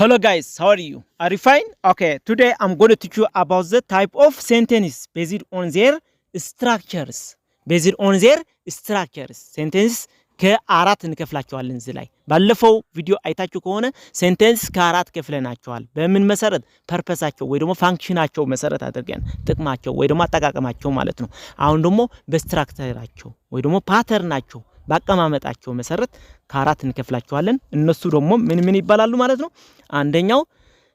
Hello guys, how are you? Are you fine? Okay, today I'm going to teach you about the type of sentence based on their structures. Based on their structures. Sentence ከአራት እንከፍላቸዋለን እዚህ ላይ ባለፈው ቪዲዮ አይታችሁ ከሆነ ሴንቴንስ ከአራት ከፍለናቸዋል በምን መሰረት ፐርፐሳቸው ወይ ደግሞ ፋንክሽናቸው መሰረት አድርገን ጥቅማቸው ወይ ደግሞ አጠቃቀማቸው ማለት ነው አሁን ደግሞ በስትራክቸራቸው ወይ ደግሞ ፓተርናቸው ባቀማመጣቸው መሰረት ከአራት እንከፍላቸዋለን እነሱ ደግሞ ምን ይባላሉ ማለት ነው አንደኛው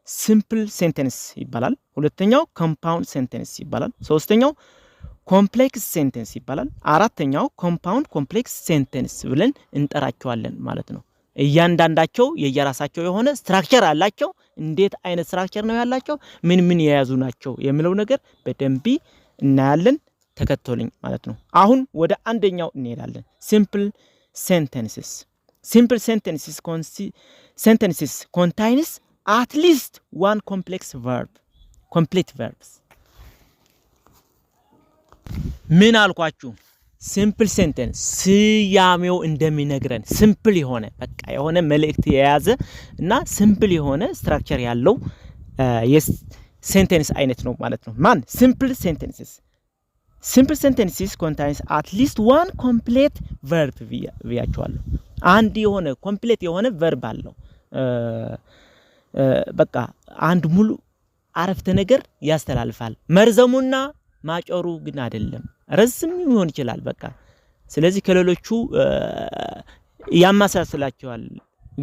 ሲምፕል ሴንቴንስ ይባላል ሁለተኛው ኮምፓውንድ ሴንቴንስ ይባላል ሶስተኛው ኮምፕሌክስ ሴንቴንስ ይባላል አራተኛው ኮምፓውንድ ኮምፕሌክስ ሴንቴንስ ብለን እንጠራቸዋለን ማለት ነው እያንዳንዳቸው የየራሳቸው የሆነ ስትራክቸር አላቸው እንዴት አይነት ስትራክቸር ነው ያላቸው ምን የያዙ ናቸው የሚለው ነገር በደንብ እናያለን ተከተሉኝ ማለት ነው አሁን ወደ አንደኛው እንሄዳለን ሲምፕል sentences contains at least one complete verbs ምን አልኳችሁ ሲምፕል ሴንቴንስ ሲያሜው እንደሚነግረን ሲምፕል የሆነ በቃ የሆነ መልእክት የያዘ እና ሲምፕል የሆነ ስትራክቸር ያለው የሴንቴንስ አይነት ነው ማለት ነው ማን simple sentences contains at least one complete verb ብያቸዋለሁ አንድ የሆነ ኮምፕሌት የሆነ verb አለው በቃ አንድ ሙሉ አረፍተ ነገር ያስተላልፋል መርዘሙና ማጨሩ ግን አይደለም ረዝም ሊሆን ይችላል በቃ ስለዚህ ከሌሎቹ ያማሳስላቸዋል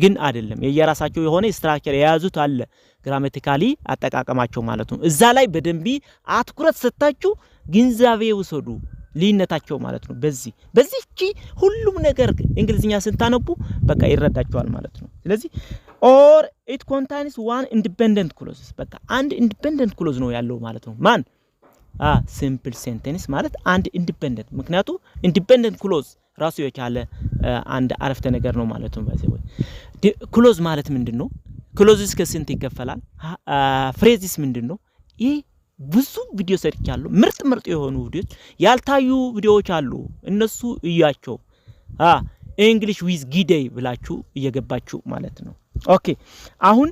ግን አይደለም የየራሳቸው የሆነ ስትራክቸር የያዙት አለ ግራማቲካሊ አጠቃቀማቸው ማለት ነው እዛ ላይ በደንብ አትኩረት ሰጣችሁ ግንዛቤ ወሰዱ ሊነታቸው ማለት ነው በዚህቺ ሁሉም ነገር እንግሊዝኛ ስንታነቡ በቃ ይረዳቸዋል ማለት ነው ስለዚህ or it contains one independent clause በቃ አንድ independent clause ነው ያለው ማለት ነው ማን simple sentence ማለት አንድ ኢንዲፔንደንት ምክንያቱም ኢንዲፔንደንት ክሎዝ ራሱ የቻለ አንድ አረፍተ ነገር ነው ማለት ነው ባይዘው ክሎዝ ማለት ምንድነው ክሎዝስ ከስንት ይከፈላል ፍሬዝስ ምንድነው ይሄ ብዙ ቪዲዮ ሰርቻለሁ ምርጥ የሆኑ ቪዲዮዎች ያልታዩ ቪዲዮዎች አሉ እነሱ እያቸው እንግሊሽ ዊዝ ጊዴይ ብላችሁ እየገባችሁ ማለት ነው ኦኬ አሁን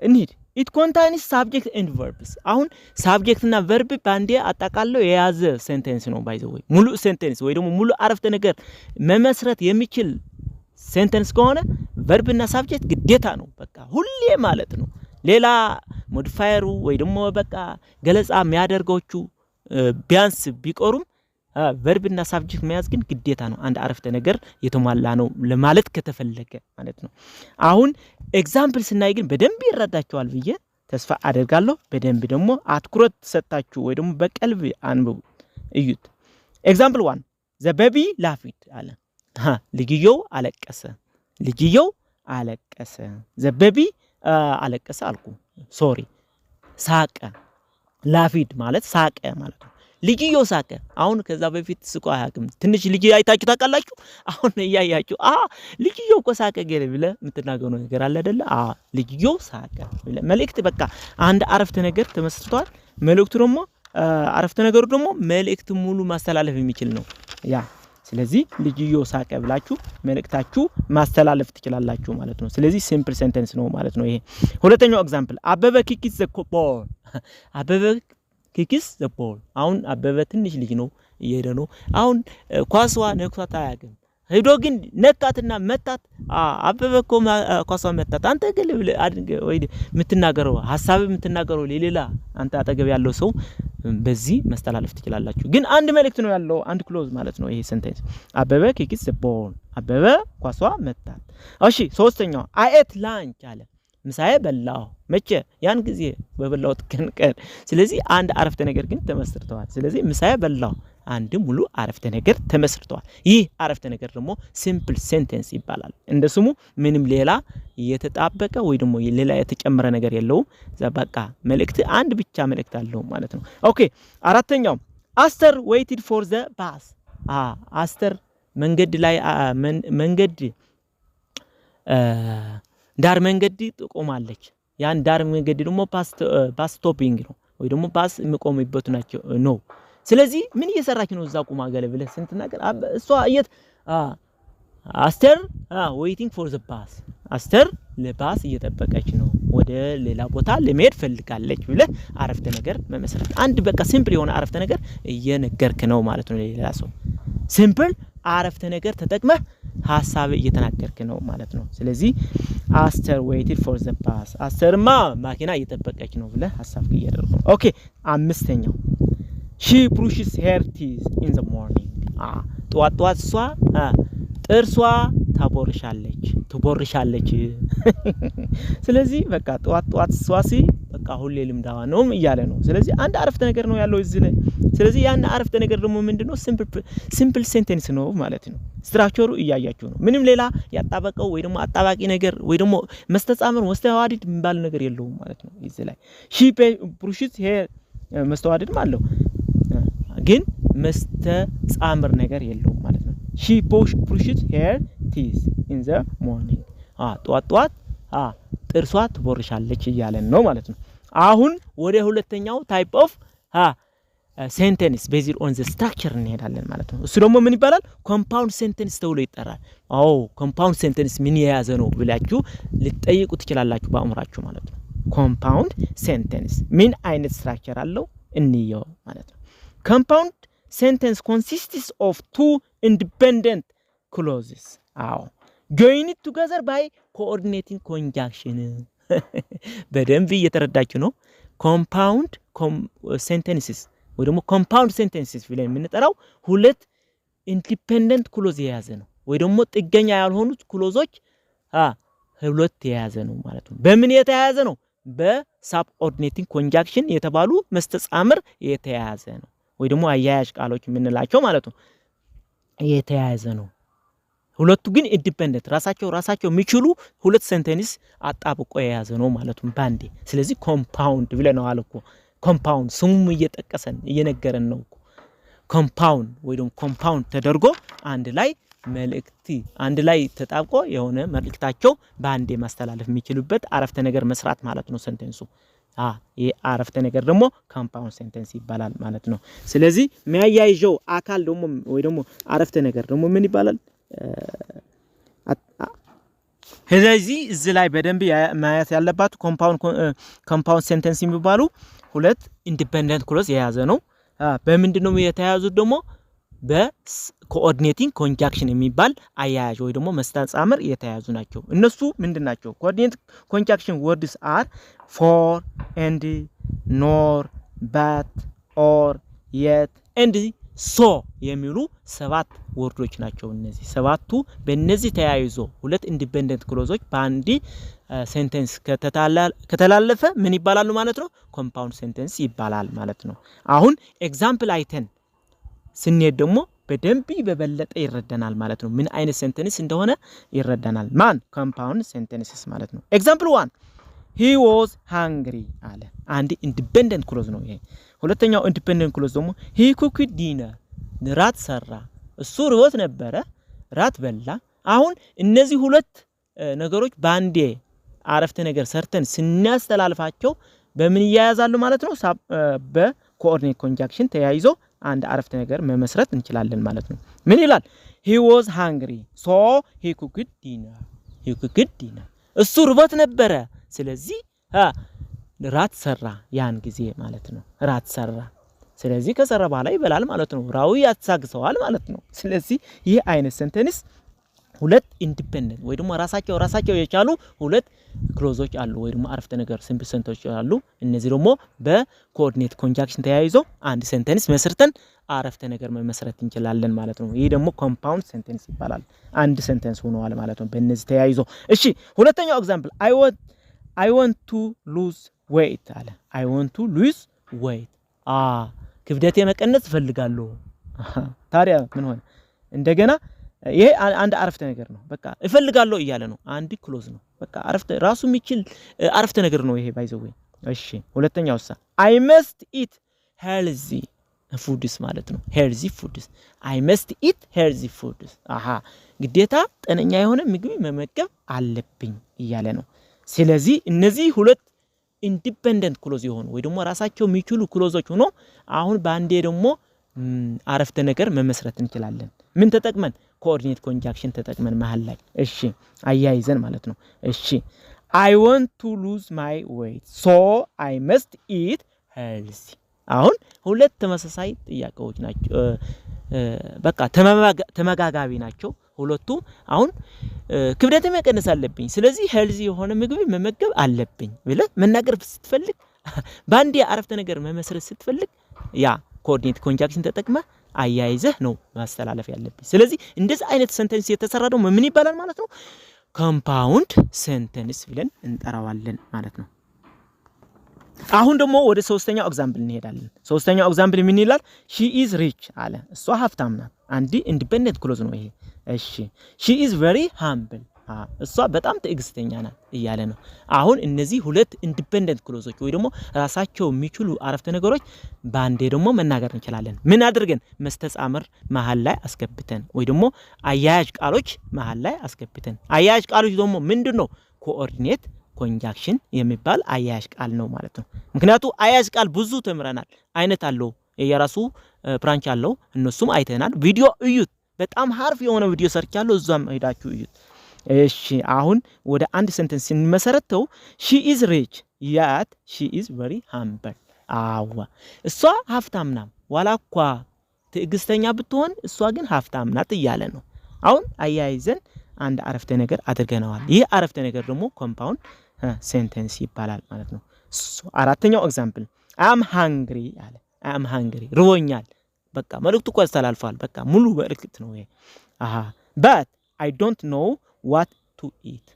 እንሂድ it contains subject and verbs አሁን subject እና verb ባንዴ አጣቃለው የያዘ ሴንቴንስ ነው ባይ ዘ ወይ ሙሉ ሴንቴንስ ወይ ደግሞ ሙሉ አረፍተ ነገር መመስረት የሚችል ሴንቴንስ ከሆነ verb እና subject ግዴታ ነው በቃ ሁሌ ማለት ነው ሌላ ሞዲፋየሩ ወይ ደግሞ በቃ ገለጻ የሚያደርገውቹ ቢያንስ ቢቆሩም verb እና subject መያዝ ግን ግዴታ ነው አንድ አረፍተ ነገር የተሟላ ነው ለማለት ከተፈለገ ማለት ነው አሁን ኤግዛምፕል ስናይ ግን በደንብ ይረዳቸዋል ብዬ ተስፋ አደርጋለሁ በደንብ ደግሞ አትኩረት ሰጣችሁ ወይ ደግሞ በቀልብ አንብቡ እዩት ኤግዛምፕል 1 the baby laughed አለ ልጅየው አለቀሰ the baby አለቀሰ አልኩ ሶሪ ሳቀ laughed ማለት ሳቀ ማለት ነው ልጅየው ሳቀ አሁን ከዛ በፊት ስቆ አያውቅም ትንሽ ልጅ አይታችሁ ታውቃላችሁ አሁን ያያችሁ ልጅየው እኮ ሳቀ ገለ ብለ ምትናገሩ ነገር አለ አይደለ ልጅየው ሳቀ ብለ መልእክት በቃ አንድ አረፍተ ነገር ተመስርቷል መልእክቱ ደግሞ አረፍተ ነገሩ ደግሞ መልእክት ሙሉ ማስተላለፍ የሚችል ነው ያ ስለዚህ ልጅየው ሳቀ ብላችሁ መልእክታችሁ ማስተላለፍ ትችላላችሁ ማለት ነው ስለዚህ ሲምፕል ሴንቴንስ ነው ማለት ነው ይሄ ሁለተኛው ኤግዛምፕል አበበ ኪክስ the ball አሁን አበበ ትንሽ ልጅ ነው እየሄደ ነው አሁን ኳስዋ ነክቷት አያውቅም ሄዶ ግን ነካትና መታት አበበ ኳስዋ መታት አንተ ገለ አድርገ ወይ ምትናገረው ሐሳብ ምትናገረው ሌላ አንተ አጠገብ ያለው ሰው በዚህ ማስተላለፍ ትችላላችሁ ግን አንድ መልእክት ነው ያለው አንድ ክሎዝ ማለት ነው ይሄ ሴንቴንስ አበበ ኪክስ the ball አበበ ኳስዋ መታት እሺ ሶስተኛው I ate lunch አለ ምሳዬ በላው መቼ ያን ጊዜ በበላው ቀን ስለዚህ አንድ አረፍተ ነገር ግን ተመስርተዋል ስለዚህ ምሳዬ በላው አንድ ሙሉ አረፍተ ነገር ተመስርተዋል ይህ አረፍተ ነገር ደግሞ ሲምፕል ሴንቴንስ ይባላል እንደስሙ ምንም ሌላ የተጣበቀ ወይ ደግሞ ሌላ የተጨመረ ነገር የለውም በቃ መልእክት አንድ ብቻ መልእክት አለው ማለት ነው ኦኬ አራተኛው አስተር waited for the bus አስተር መንገድ ላይ መንገድ ዳር መንገድ ትቆማለች ያን ዳር መንገድ ደግሞ ባስ ስቶፒንግ ነው ወይ ደግሞ ባስ የሚቆምበት ናቸው ነው ስለዚህ ምን እየሰራች ነው እዛ ቆማ ገለብለ ስንት ነገር እሷ እየት አስተር waiting for the bus አስተር ለባስ እየጠበቀች ነው ወደ ሌላ ቦታ ለመሄድ ፈልጋለች ብለ አረፍተ ነገር መመስረት አንድ በቃ ሲምፕል የሆነ አረፍተ ነገር እየነገርክ ነው ማለት ነው ለሌላ ሰው ሲምፕል አረፍተ ነገር ተጠቅመህ ሐሳብ እየተናገርክ ነው ማለት ነው ስለዚህ አስተር waited for the bus አስተርማ ማኪና እየጠበቀች ነው ብለ ሐሳብ እያደረኩ ኦኬ አምስተኛው she brushes her teeth in the morning ጧት ሷ ጥርሷ ትቦርሻለች ስለዚህ በቃ ጧት ሷሲ በቃ ሁሌ ልምዳዋ ነው እያለ ነው ስለዚህ አንድ አረፍተ ነገር ነው ያለው እዚህ ላይ ስለዚህ ያን አረፍተ ነገር ደግሞ ምንድነው ሲምፕል ሴንቴንስ ነው ማለት ነው ስትራክቸሩ እያያችሁ ነው ምንም ሌላ ያጣበቀው ወይ ደግሞ አጣባቂ ነገር ወይ ደግሞ መስተጻምር ወስተዋዲድ የሚባል ነገር የለውም ማለት ነው እዚህ ላይ she brushes her መስተዋዲድ ማለት ግን መስተጻምር ነገር የለውም ማለት ነው she brushes her teeth in the morning ጧት ጥርሷ ትቦርሻለች እያለን ነው ማለት ነው አሁን ወደ ሁለተኛው ታይፕ ኦፍ sentence based on the structure እንሄዳለን ማለት ነው እሱ ደግሞ ምን ይባላል compound sentence ተብሎ ይጠራል compound sentence ምን የያዘ ነው ብላችሁ ልትጠይቁ ትችላላችሁ በአእምሯችሁ ማለት ነው compound sentence ምን አይነት structure አለው እንየው ማለት ነው compound sentence consists of two independent clauses joined together by coordinating conjunction በደንብ እየተረዳችሁ ነው compound sentences ወይ ደግሞ compound sentences ብለን የምንጠራው ሁለት independent clause የያዘ ነው ወይ ደግሞ ጥገኛ ያልሆኑት ክሎዞች ሁለት የያዘ ነው ማለት ነው በምን የተያያዘ ነው በsubordinating conjunction የተባሉ መስተጻምር የተያያዘ ነው ወይ ደግሞ አያያዥ ቃሎች የምንላቸው ማለት ነው የተያያዘ ነው ሁለቱ ግን ኢንዲፔንደንት ራሳቸው የሚችሉ ሁለት ሴንቴንስ አጣብቆ የያዘ ነው ማለት ነው ባንዴ ስለዚህ ኮምፓውንድ ብለናል አልኩ ኮምፓውንድ ስሙ እየጠቀሰን እየነገረን ነው ኮምፓውንድ ወይ ደግሞ ኮምፓውንድ ተደርጎ አንድ ላይ ተጣብቆ የሆነ መልእክታቸው ባንዴ ማስተላለፍ የሚችሉበት አረፍተ ነገር መስራት ማለት ነው ሴንቴንሱ ይሄ አረፍተ ነገር ደግሞ ኮምፓውንድ ሴንቴንስ ይባላል ማለት ነው ስለዚህ የሚያያይዘው አካል ደግሞ ወይ ደግሞ አረፍተ ነገር ደግሞ ምን ይባላል ስለዚህ እዚህ ላይ በደንብ ማየት ያለባት ኮምፓውንድ ሴንቴንስ የሚባሉ ሁለት ኢንዲፔንደንት ክሎዝ የያዘ ነው በምንድነው የተያያዙት ደግሞ በኮኦርዲኔቲንግ ኮንጃንክሽን የሚባል አያያዥ ወይ ደግሞ መስተጻምር የተያያዙ ናቸው እነሱ ምንድናቸው ኮኦርዲኔቲንግ ኮንጃንክሽን ወርድስ አር for and nor but or yet and so የሚሉ ሰባት ወርዶች ናቸው እነዚህ ሰባቱ በእነዚህ ተያይዞ ሁለት ኢንዲፔንደንት ክሎዞች በአንድ ሴንቴንስ ከተላለፈ ምን ይባላሉ ማለት ነው ኮምፓውንድ ሴንቴንስ ይባላል ማለት ነው አሁን ኤግዛምፕል አይተን ስንሄድ ደግሞ በደንብ በበለጠ ይረዳናል ማለት ነው ምን አይነት ሴንቴንስ እንደሆነ ይረዳናል ማን ኮምፓውንድ ሴንቴንስስ ማለት ነው ኤግዛምፕል 1 he was hungry አለ አንድ ኢንዲፔንደንት ክሎዝ ነው ይሄ ሁለተኛው ኢንዲፔንደንት ክሎዝ ደግሞ he cooked dinner ራት ሰራ እሱ ርቦት ነበረ ራት በላ አሁን እነዚህ ሁለት ነገሮች ባንዴ አረፍተ ነገር ሰርተን ስናስተላልፋቸው በምን ያያዛሉ ማለት ነው በኮኦርዲኔት ኮንጃንክሽን ተያይዞ አንድ አረፍተ ነገር መመስረት እንችላለን ማለት ነው ምን ይላል he was hungry so he cooked dinner እሱ ርቦት ነበረ ስለዚህ ራት ሰራ ያን ጊዜ ማለት ነው ራት ሰራ ስለዚህ ከሰራ በኋላ ይበላል ማለት ነው ራው ያሳግሰዋል ማለት ነው ስለዚህ ይሄ አይነት ሴንቴንስ ሁለት ኢንዲፔንደንት ወይ ደግሞ ራሳቸው የቻሉ ሁለት ክሎዞች አሉ ወይ ደግሞ አረፍተ ነገር ሲምፕል ሴንቴንሶች አሉ እነዚህ ደግሞ በኮኦርዲኔት ኮንጃንክሽን ተያይዞ አንድ ሴንቴንስ መስርተን አረፍተ ነገር መመስረት እንችላለን ማለት ነው ይሄ ደግሞ ኮምፓውንድ ሴንቴንስ ይባላል አንድ ሴንቴንስ ሆነዋል ማለት ነው በእነዚህ ተያይዞ እሺ ሁለተኛው ኤግዛምፕል I want to lose weight አለ I want to lose weight ክብደቴ መቀነስ ፈልጋለሁ ታዲያ ምን ሆነ እንደገና ይሄ አንድ አረፍተ ነገር ነው በቃ እፈልጋለሁ እያለ ነው አንድ ክሎዝ ነው በቃ አረፍተ ራሱ የሚችል አረፍተ ነገር ነው ይሄ ባይዘው እሺ ሁለተኛው I must eat healthy foods ማለት ነው healthy foods I must eat healthy foods ግዴታ ጤነኛ የሆነ ምግብ መመገብ አለብኝ እያለ ነው ስለዚህ እነዚህ ሁለት ኢንዲፔንደንት ክሎዝ ይሆኑ ወይ ደግሞ ራሳቸው የሚችሉ ክሎዞች ሆኖ አሁን ባንዴ ደግሞ አረፍተ ነገር መመስረት እንችላለን ምን ተጠቅመን ኮኦርዲኔት ኮንጃንክሽን ተጠቅመን መሃል ላይ እሺ አያይዘን ማለት ነው እሺ I want to lose my weight so I must eat healthy አሁን ሁለት ተመሳሳይ ጥያቄዎች ናቸው በቃ ተመጋጋቢ ናቸው ሁለቱ አሁን ክብደት መቀነስ አለብኝ ስለዚህ ሄልዚ የሆነ ምግብ መመገብ አለብኝ ብለ መናገር ስትፈልግ ባንዲ አረፍተ ነገር መመስረት ስትፈልግ ያ ኮኦርዲኔት ኮንጃንክሽን ተጠቅመ አያይዘህ ነው ማስተላለፍ ያለብኝ ስለዚህ እንደዚህ አይነት ሰንተንስ የተሰራ ደግሞ ምን ይባላል ማለት ነው ኮምፓውንድ ሴንተንስ ብለን እንጠራዋለን ማለት ነው አሁን ደግሞ ወደ ሶስተኛው ኤግዛምፕል እንሄዳለን ሶስተኛው ኤግዛምፕል ምን ይላል she is rich አለ እሷ ሀብታም ናት አንዲ ኢንዲፔንደንት ክሎዝ ነው ይሄ እሺ she is very humble እሷ በጣም ትዕግስተኛ ናት እያለ ነው አሁን እነዚህ ሁለት ኢንዲፔንደንት ክሎዞች ወይ ደግሞ ራሳቸው የሚችሉ አረፍተ ነገሮች ባንዴ ደግሞ መናገር እንችላለን ምን አድርገን መስተጻምር መሃል ላይ አስገብተን ወይ ደግሞ አያያዥ ቃሎች መሃል ላይ አስገብተን አያያዥ ቃሎች ደግሞ ምንድነው ኮኦርዲኔት ኮንጃንክሽን የሚባል አያያዥ ቃል ነው ማለት ነው ምክንያቱም አያያዥ ቃል ብዙ ተምረናል አይነት አለው የራሱ ብራንች አለው እነሱም አይተናል ቪዲዮ እዩት በጣም ሀርፍ የሆነ ቪዲዮ ሰርቻለሁ እዛም ሄዳችሁ እዩት እሺ አሁን ወደ አንድ ሰንተንስ እንመሰረተው she is rich yet she is very humble አዋ እሷ ሀብታም ናት ዋላኳ ትዕግስተኛ ብትሆን እሷ ግን ሀብታም ናት እያለ ነው አሁን አያይዘን አንድ አረፍተ ነገር አድርገናል ይህ አረፍተ ነገር ደግሞ ኮምፓውንድ ሴንተንስ ይባላል ማለት ነው አራተኛው ኤግዛምፕል I am hungry አለ I am hungry ርቦኛል በቃ መልእክቱ እኮ ተላልፏል በቃ ሙሉ መልእክት ነው ይሄ but I don't know what to eat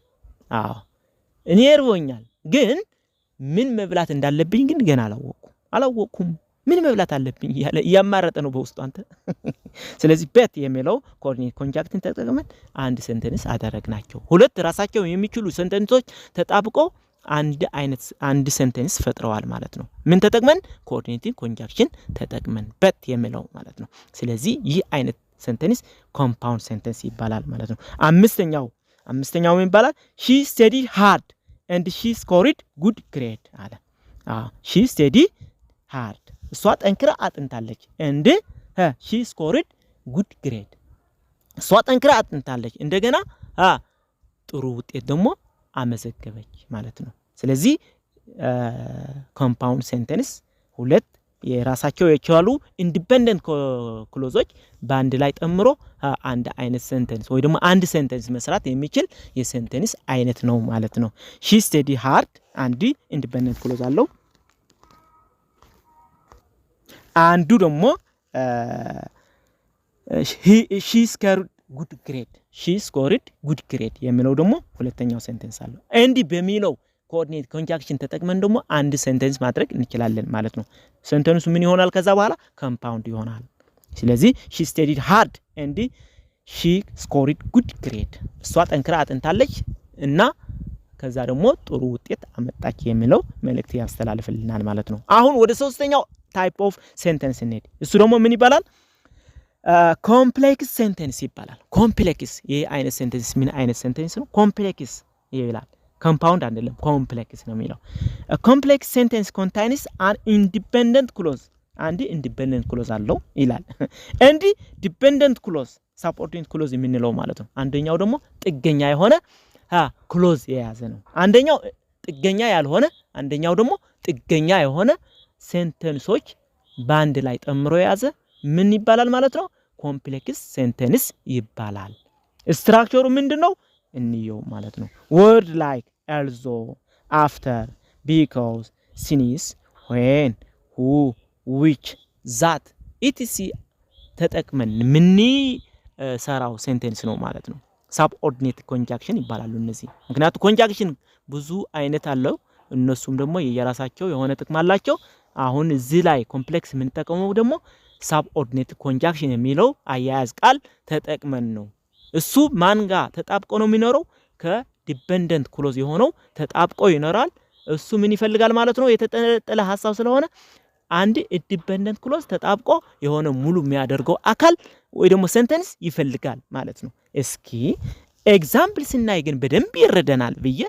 እኔ ርቦኛል ግን ምን መብላት እንዳለብኝ ግን ገና አላወኩም ምን መብላት አለብኝ ያማረጠ ነው በውስጡ አንተ ስለዚህ bet የሚለው ኮኦርዲኔት ኮንጃንክሽን ተጠቅመን አንድ ሴንተንስ አደረግናቸው ሁለት ራሳቸው የሚችሉ ሴንተንሶች ተጣብቀው አንድ ሴንተንስ ፈጥረዋል ማለት ነው ምን ተጠቅመን ኮኦርዲኔት ኮንጃንክሽን ተጠቅመን bet የሚለው ማለት ነው ስለዚህ ይህ አይነት ሴንተንስ ኮምፓውንድ ሴንተንስ ይባላል ማለት ነው አምስተኛው ምን ይባላል she studied hard and she scored good grade አለ she studied hard እሷ ጠንክራ አጥንታለች and she scored good grade እሷ ጠንክራ አጥንታለች እንደገና ጥሩ ውጤት ደግሞ አመዘገበች ማለት ነው ስለዚህ ኮምፓውንድ ሴንተንስ ሁለት የራሳቸው የቻሉ ኢንዲፔንደንት ክሎዞች ባንድ ላይ ተምሮ አንድ አይነት ሴንተንስ ወይ ደግሞ አንድ ሴንተንስ መስራት የሚችል የሴንተንስ አይነት ነው ማለት ነው she studied hard አንድ ኢንዲፔንደንት ክሎዝ አለው አንዱ ደግሞ she scored good grade የሚለው ደግሞ ሁለተኛው ሴንተንስ አለው እንዲህ በሚለው ኮኦርዲኔት ኮንጃንክሽን ተጠቅመን ደግሞ አንድ ሴንተንስ ማድረግ እንችላለን ማለት ነው ሴንተንሱ ምን ይሆናል ከዛ በኋላ ኮምፓውንድ ይሆናል ስለዚህ she studied hard and she scored good grade እሷ ጠንክራ አጥንታለች እና ከዛ ደግሞ ጥሩ ውጤት አመጣች የሚለው መልእክት ያስተላልፍልናል ማለት ነው አሁን ወደ ሶስተኛው ታይፕ ኦፍ ሴንተንስ እንሄድ እሱ ደግሞ ምን ይባላል ኮምፕሌክስ ሴንተንስ ይባላል ኮምፕሌክስ ይሄ አይነት ሴንተንስ ምን አይነት ሴንተንስ ነው ኮምፕሌክስ ይላል compound አይደለም complex ነው የሚለው a complex sentence contains an independent clause አንድ independent clause አለው ይላል and dependent clause subordinate clause የምንለው ማለት ነው አንደኛው ደግሞ ጥገኛ የሆነ clause የያዘ ነው አንደኛው ጥገኛ ያልሆነ አንደኛው ደግሞ ጥገኛ የሆነ ሴንተንሶች ባንድ ላይ ተምሮ የያዘ ምን ይባላል ማለት ነው complex sentence ይባላል ስትራክቸሩ ምንድነው እንየው ማለት ነው word like also after because since when who which that etc ተጠቅመን ምን ሰራው ሴንተንስ ነው ማለት ነው subordinate conjunction ይባላሉ እነዚህ ምክንያቱም conjunction ብዙ አይነት አለው እነሱም ደግሞ የየራሳቸው የሆነ ጥቅም አላቸው አሁን እዚህ ላይ ኮምፕሌክስ ምን ተጠቅመው ደግሞ subordinate conjunction የሚለው አያያዝ ቃል ተጠቅመን ነው እሱ ማንጋ ተጣብቆ ነው የሚኖረው ከዲፔንደንት ክሎዝ የሆነው ተጣብቆ ይኖራል እሱ ምን ይፈልጋል ማለት ነው የተጠለለ ሐሳብ ስለሆነ አንድ ኢንዲፔንደንት ክሎዝ ተጣብቆ የሆነ ሙሉ የሚያደርገው አካል ወይ ደግሞ ሴንተንስ ይፈልጋል ማለት ነው እስኪ ኤግዛምፕል ስናይ ግን በደንብ ይረዳናል ብዬ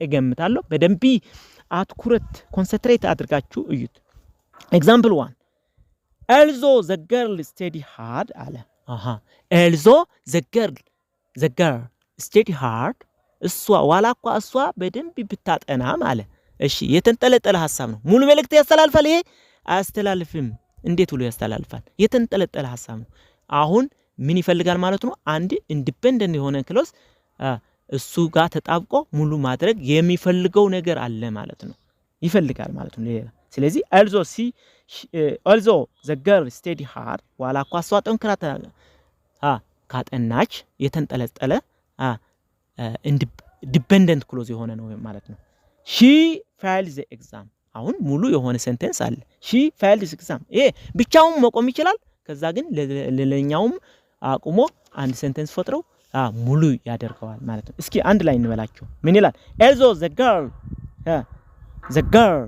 እገምታለሁ በደንብ አትኩረት ኮንሰንትሬት አድርጋችሁ እዩት ኤግዛምፕል 1 Also the girl studied hard አለ ኤልዞ ዘገር ስቴዲ ሃርድ እሷ ዋላኳ እሷ በደንብ ብታጠና ማለት እሺ የተንጠለጠለ ሐሳብ ነው ሙሉ መልእክት ያስተላልፋል ይሄ አያስተላልፍም እንዴት ብሎ ያስተላልፋል የተንጠለጠለ ሐሳብ ነው አሁን ምን ይፈልጋል ማለት ነው አንድ ኢንዲፔንደንት የሆነ ክሎዝ እሱ ጋር ተጣብቆ ሙሉ ማድረግ የሚፈልገው ነገር አለ ማለት ነው ይፈልጋል ማለት ነው ሌላ ስለዚህ also the girl study hard ዋላኳ እሷ ጠንክራ ካጠናች የተንጠለጠለ ዲፔንደንት ክሎዝ የሆነ ነው ማለት ነው she failed the exam አሁን ሙሉ የሆነ ሴንቴንስ አለ she failed the exam ይሄ ብቻውን መቆም ይችላል ከዛ ግን ለለኛውም አቁሞ አንድ ሴንቴንስ ፈጥረው ሙሉ ያደርገዋል ማለት ነው እስኪ አንድ ላይ እንበላችሁ ምን ይላል also the girl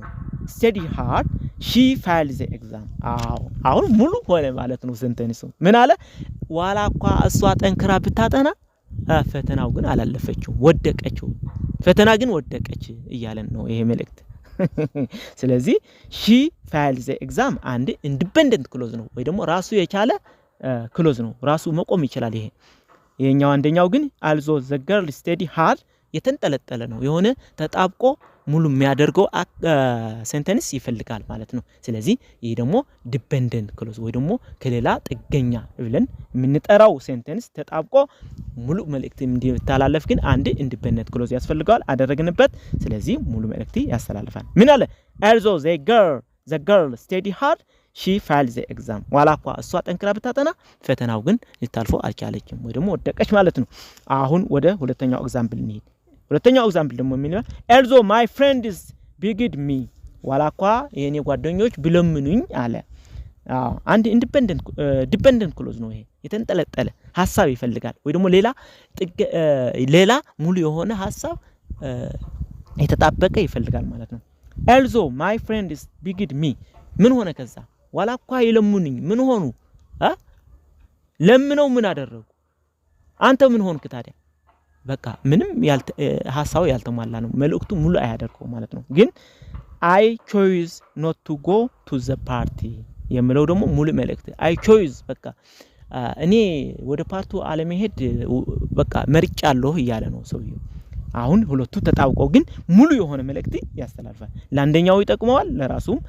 study hard she failed the exam አሁን ሙሉ ሆነ ማለት ነው ሴንቴንሱ ምን አለ ዋላኳ እሷ ጠንክራ ብታጠና ፈተናው ግን አላለፈችው ወደቀችው ፈተና ግን ወደቀች እያለን ነው ይሄ መልእክት ስለዚህ she failed the exam አንድ ኢንዲፔንደንት ክሎዝ ነው ወይ ደግሞ ራሱ የቻለ ክሎዝ ነው ራሱ መቆም ይችላል ይሄኛው አንደኛው ግን also the girl study hard የተንጠለጠለ ነው የሆነ ተጣብቆ ሙሉ የሚያደርገው ሴንቴንስ ይፈልጋል ማለት ነው ስለዚህ ይሄ ደግሞ ዲፔንደንት ክሎዝ ወይ ደግሞ ከሌላ ጥገኛ ብለን የምንጠራው ሴንቴንስ ተጣብቆ ሙሉ መልእክት እንዲተላለፍ ግን አንድ ኢንዲፔንደንት ክሎዝ ያስፈልጋል አደረግንበት ስለዚህ ሙሉ መልእክት ያስተላልፋል ምን አለ also the girl study hard she failed the exam ዋላኳ እሷ ጠንክራ ብታጠና ፈተናው ግን ልታልፈው አልቻለችም ወይ ደግሞ ወደቀች ማለት ነው አሁን ወደ ሁለተኛው ኤግዛምፕል እንሂድ ሁለተኛው ኤግዛምፕል ደግሞ ምን ይላል also my friends begged me ዋላኳ የኔ ጓደኞች ብለምኑኝ አለ አንድ ዲፔንደንት ክሎዝ ነው ይሄ የተንጠለጠለ ሐሳብ ይፈልጋል ወይ ደግሞ ሌላ ሙሉ የሆነ ሐሳብ የተጣበቀ ይፈልጋል ማለት ነው also my friends begged me ምን ሆነ ከዛ ዋላኳ ይለምኑኝ ምን ሆኑ ለምነው ምን አደረጉ አንተ ምን ሆንክ ታዲያ በቃ ምንም ሐሳቡ ያልተሟላ ነው መልእክቱ ሙሉ አያደርገው ማለት ነው ግን I chose not to go to the party የሚለው ደግሞ ሙሉ መልእክት I chose በቃ እኔ ወደ ፓርቲው አለመሄድ በቃ መርጫለሁ እያለ ነው ሰውየው አሁን ሁለቱ ተጣብቀው ግን ሙሉ የሆነ መልእክት ያስተላልፋል ለአንደኛው ይጠቅመዋል ለራሱም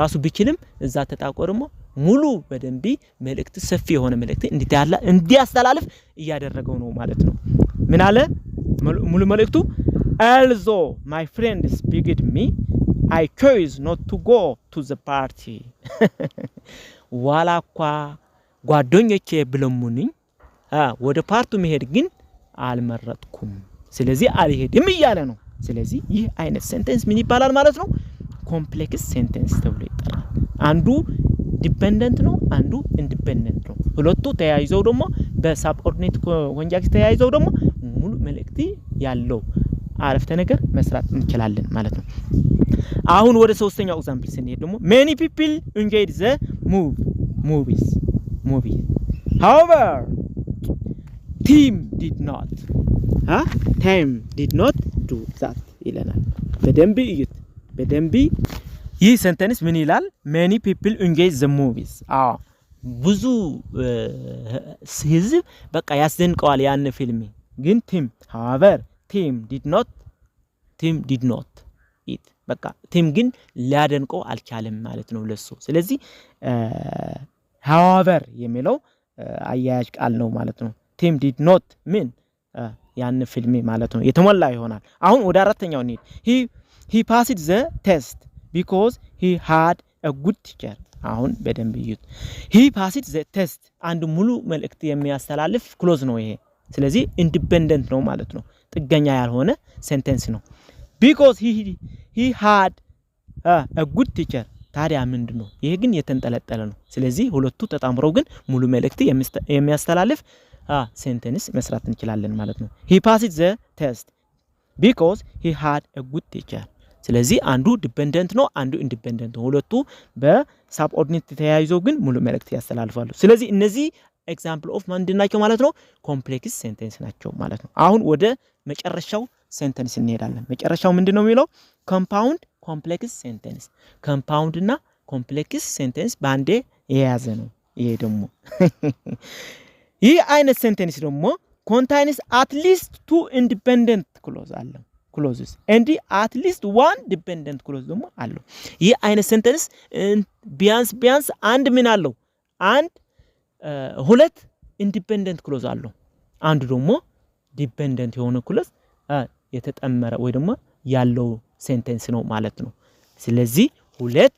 ራሱ ቢችልም እዛ ተጣብቀው ደግሞ ሙሉ በደንብ መልእክት ሰፊ የሆነ መልእክት እንዲያስተላልፍ እያደረገው ነው ማለት ነው ምን አለ ሙሉ መልእክቱ also my friends begged me I chose not to go to the party ዋላኳ ጓደኞቼ ብለሙኝ ወደ ፓርቲው መሄድ ግን አልመረጥኩም ስለዚህ አልሄድም እያለ ነው ስለዚህ ይህ አይነት ሴንቴንስ ምን ይባላል ማለት ነው ኮምፕሌክስ ሴንቴንስ ተብሎ ይጠራል አንዱ ዲፔንደንት ነው አንዱ ኢንዲፔንደንት ነው ሁለቱ ተያይዘው ደግሞ በሳብኦርዲኔት ኮንጃክት ተያይዘው ደግሞ ሙሉ መልእክት ያለው አረፍተ ነገር መስራት እንችላለን ማለት ነው አሁን ወደ ሶስተኛው ኤግዛምፕል ስንሄድ ደግሞ many people enjoyed the movie however team did not do that ይለናል በደንብ ይህ ሴንቴንስ ምን ይላል many people enjoyed the movies ብዙ ህዝብ በቃ ያስደንቀዋል ያን ፊልም ግን however team did not it በቃ ቲም ግን ሊያደንቀው አልቻለም ማለት ነው ለሱ ስለዚህ however የሚለው አያያዥ ቃል ነው ማለት ነው team did not ምን ያን ፊልም ማለት ነው የተሞላ ይሆናል አሁን ወደ አራተኛው እንሂድ he passed the test because he had a good teacher አሁን በደንብ ይዩት he passed the test አንድ ሙሉ መልእክት የሚያስተላልፍ ክሎዝ ነው ይሄ ስለዚህ ኢንዲፔንደንት ነው ማለት ነው ጥገኛ ያልሆነ ሴንቴንስ ነው because he had a good teacher ታዲያ ምንድነው ይሄ ግን የተንጠለጠለ ነው ስለዚህ ሁለቱ ተጣምረው ግን ሙሉ መልእክት የሚያስተላልፍ ሴንቴንስ መስራት እንችላለን ማለት ነው he passed the test because he had a good teacher ስለዚህ አንዱ ዲፔንደንት ነው አንዱ ኢንዲፔንደንት ነው ሁለቱ በሳብኦርዲኔት ተያይዘው ግን ሙሉ መልእክት ያስተላልፋሉ ስለዚህ እነዚህ ኤግዛምፕል ኦፍ ምንድን ናቸው ማለት ነው ኮምፕሌክስ ሴንቴንስ ናቸው ማለት ነው አሁን ወደ መጨረሻው ሴንቴንስ እንሄዳለን መጨረሻው ምንድነው የሚለው ኮምፓውንድ ኮምፕሌክስ ሴንቴንስ ኮምፓውንድ እና ኮምፕሌክስ ሴንቴንስ ባንዴ የያዘ ነው ይሄ ደግሞ ይህ አይነት ሴንቴንስ ደግሞ contains at least two independent clauses and at least one dependent clause ደግሞ አለው። ይህ አይነት ሴንቴንስ ቢያንስ አንድ ምን አለው? አንድ ሁለት ኢንዲፔንደንት ክሎዝ አለው። አንዱ ደግሞ ዲፔንደንት የሆነ ክሎዝ የተጠመረ ወይ ደግሞ ያለው ሴንቴንስ ነው ማለት ነው። ስለዚህ ሁለት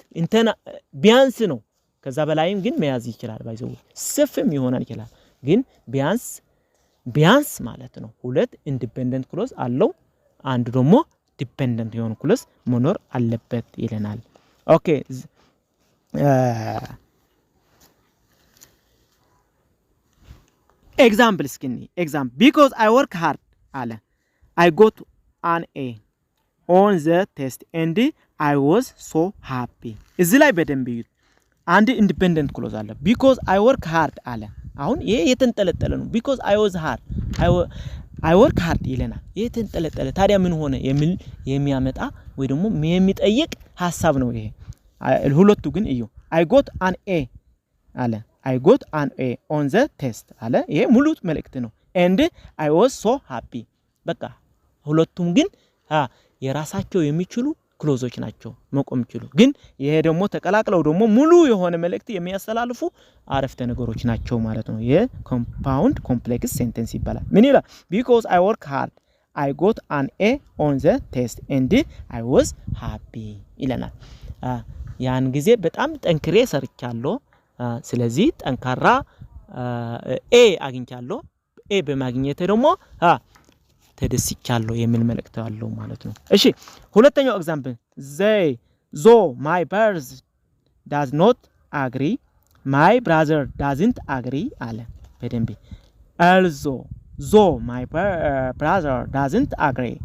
ቢያንስ ነው። ከዛ በላይም ግን መያዝ ይችላል። ባይዘው ስፍም ይሆናል ይችላል። ግን ቢያንስ ማለት ነው ሁለት ኢንዲፔንደንት ክሎዝ አለው። አንዱ ደግሞ ዲፔንደንት የሆነ ክሎዝ መኖር አለበት ይለናል። ኦኬ ኤግዛምፕል እስኪኒ ኤግዛምፕል because I work hard አለ I got an A on the test and I was so happy እዚህ ላይ በደንብ ይዩት። አንድ ኢንዲፔንደንት ክሎዝ አለ because I work hard አለ። አሁን ይሄ የተንጠለጠለ ነው because I was hard I work hard ይለናል። ይሄ የተንጠለጠለ ታዲያ ምን ሆነ የሚል የሚያመጣ ወይ ደግሞ የሚጠይቅ ሐሳብ ነው ይሄ። ሁለቱ ግን እዩ I got an A አለ I got an A on the test አለ። ይሄ ሙሉ መልእክት ነው and I was so happy በቃ ሁለቱም ግን የራሳቸው የሚችሉ ክሎዞች ናቸው መቆም ይችሉ። ግን ይሄ ደግሞ ተቀላቅለው ደግሞ ሙሉ የሆነ መልእክት የሚያስተላልፉ አረፍተ ነገሮች ናቸው ማለት ነው። ይሄ ኮምፓውንድ ኮምፕሌክስ ሴንቴንስ ይባላል። ምን ይላል? because I work hard I got an A on the test and I was happy ይለናል። ያን ጊዜ በጣም ጠንክሬ ሰርቻለሁ ስለዚህ ጠንካራ ኤ አግኝቻለሁ ኤ በማግኘቴ ደግሞ ተደስቻለሁ የሚል መልእክት አለው ማለት ነው። እሺ ሁለተኛው ኤግዛምፕል though my brothers does not agree my brother doesn't agree አለ በደንብ though my brother doesn't agree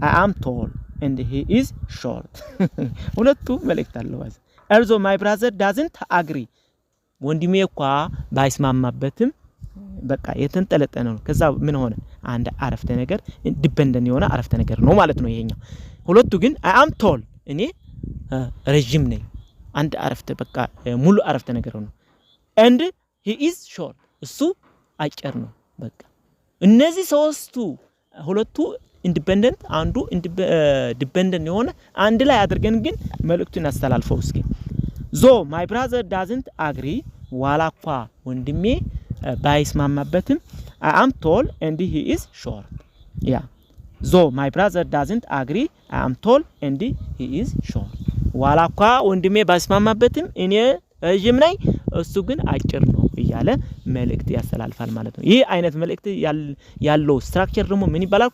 I am tall and he is short ሁለቱ መልእክት አለው although my brother doesn't agree ወንድሜ እኮ ባይስማማበትም በቃ የተንጠለጠነ ነው። ከዛ ምን ሆነ? አንድ አረፍተ ነገር ዲፔንደንት የሆነ አረፍተ ነገር ነው ማለት ነው ይሄኛው። ሁለቱ ግን I am tall እኔ ረጅም ነኝ አንድ አረፍተ በቃ ሙሉ አረፍተ ነገር ነው። and he is short እሱ አጭር ነው በቃ። እነዚህ ሶስቱ ሁለቱ ኢንዲፔንደንት አንዱ ዲፔንደንት የሆነ አንድ ላይ አድርገን ግን መልእክቱን አስተላልፈው እስኪ though my brother doesn't agree ዋላኳ ወንድሜ ባይስማማበትም I am tall and he is short though my brother doesn't agree I am tall and he is short ዋላኳ ወንድሜ ባይስማማበትም እኔ ረጅም ነኝ እሱ ግን አጭር ነው እያለ መልእክት ያስተላልፋል ማለት ነው። ይህ አይነት መልእክት ያለው ስትራክቸር ደግሞ ምን ይባላል?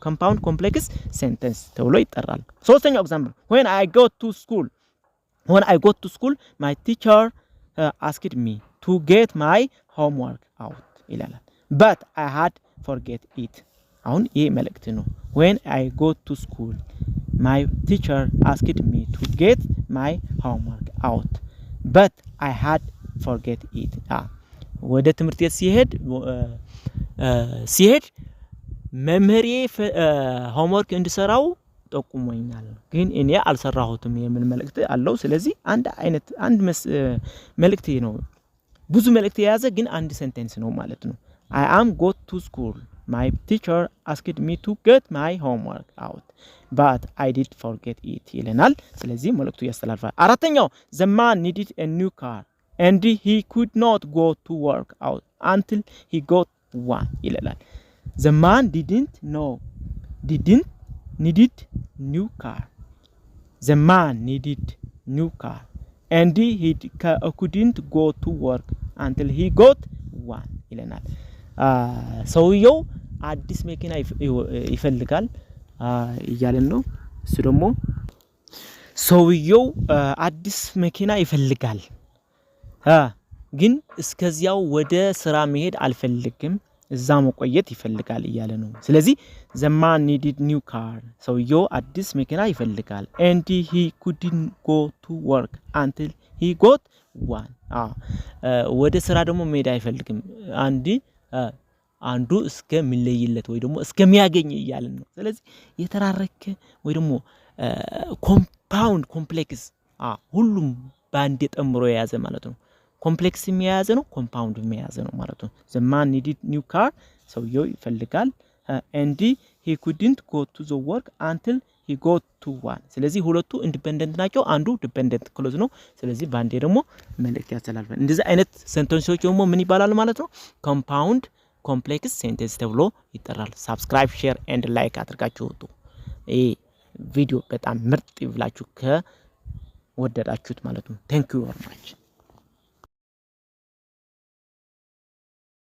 ኮምፓውንድ ኮምፕሌክስ ሴንቴንስ ተብሎ ይጠራል። ሶስተኛው ኤግዛምፕል when I got to school my teacher asked me to get my homework out ይላል but I had forget it አሁን ይሄ መልእክት ነው። when I got to school my teacher asked me to get my homework out but I had forget it ወደ ትምህርት ቤት ሲሄድ መምህሬ homework እንድሰራው ጠቁሞኛል ግን እኔ አልሰራሁትም የሚል መልእክት አለው። ስለዚህ አንድ መልእክት ነው። ብዙ መልእክት የያዘ ግን አንድ ሴንቴንስ ነው ማለት ነው። I am got to school my teacher asked me to get my homework out but I did forget it ይለናል። ስለዚህ መልእክቱ ያስተላልፋል። አራተኛው the man needed a new car and he could not go to work out until he got one ይላል። the man didn't needed new car the man needed new car and he couldn't go to work until he got one ይለናል። ሰውየው አዲስ መኪና ይፈልጋል እያለን ነው። እሱ ደግሞ ሰውየው አዲስ መኪና ይፈልጋል ግን እስከዚያው ወደ ስራ መሄድ አልፈልግም እዛ መቆየት ይፈልጋል እያለ ነው። ስለዚህ the man needed new car ሰውየው አዲስ መኪና ይፈልጋል and he couldn't go to work until he got one ወደ ስራ ደግሞ መሄድ አይፈልግም አንዱ እስከሚለይለት ወይ ደግሞ እስከሚያገኝ እያለ ነው። ስለዚህ የተራረከ ወይ ደግሞ ኮምፓውንድ ኮምፕሌክስ ሁሉም ባንድ ጠምሮ የያዘ ማለት ነው። ኮምፕሌክስ የያዘ ነው ኮምፓውንድ የያዘ ነው ማለት ነው the man needed new car ሰውየው ይፈልጋል and he couldn't go to the work until he got to one ስለዚህ ሁለቱ ኢንዲፔንደንት ናቸው አንዱ ዲፔንደንት ክሎዝ ነው ስለዚህ ባንዴ ደግሞ መልእክት ያስተላልፋል እንደዚህ አይነት ሴንተንሶች ደግሞ ምን ይባላል ማለት ነው ኮምፓውንድ ኮምፕሌክስ ሴንቴንስ ተብሎ ይጠራል ሰብስክራይብ ሼር ኤንድ ላይክ አድርጋችሁ ወጡ ቪዲዮ በጣም ምርጥ ይብላችሁ ከወደዳችሁት ማለት ነው thank you very much